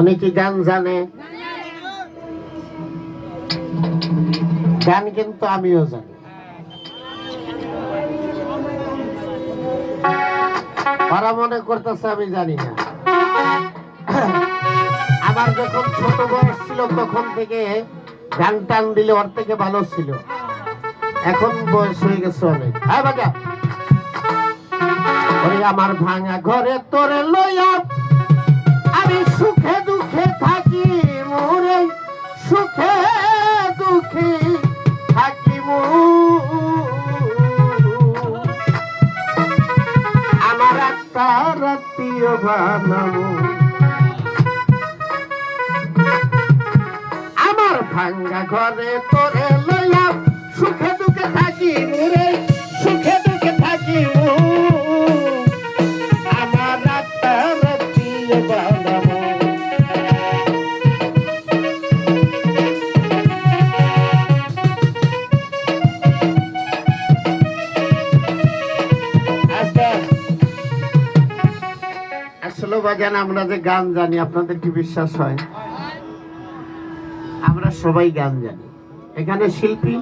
অনেকে গান জানে, গান কিন্তু আমিও জানি। ওরা মনে করতেছে আমি জানি না। আমার যখন ছোট বয়স ছিল তখন থেকে গান টান দিলে ওর থেকে ভালো ছিল। এখন বয়স হয়ে গেছে অনেক। হ্যাঁ বাজা, আমার ভাঙা ঘরে তোরে লইয়া আমি সুখে দুঃখে থাকি মোরে, সুখে দুঃখে থাকি আমার একটা রাত্রিও বানাবো। আমার ভাঙা ঘরে তোরে লইয়া সুখে দুঃখে থাকি মোরে, সুখে দুঃখে থাকি আমার একটা রাত্রিও বানাবো। আসলে বাজান আমরা যে গান জানি আপনাদের কি বিশ্বাস হয়? আমরা সবাই গান জানি। এখানে শিল্পী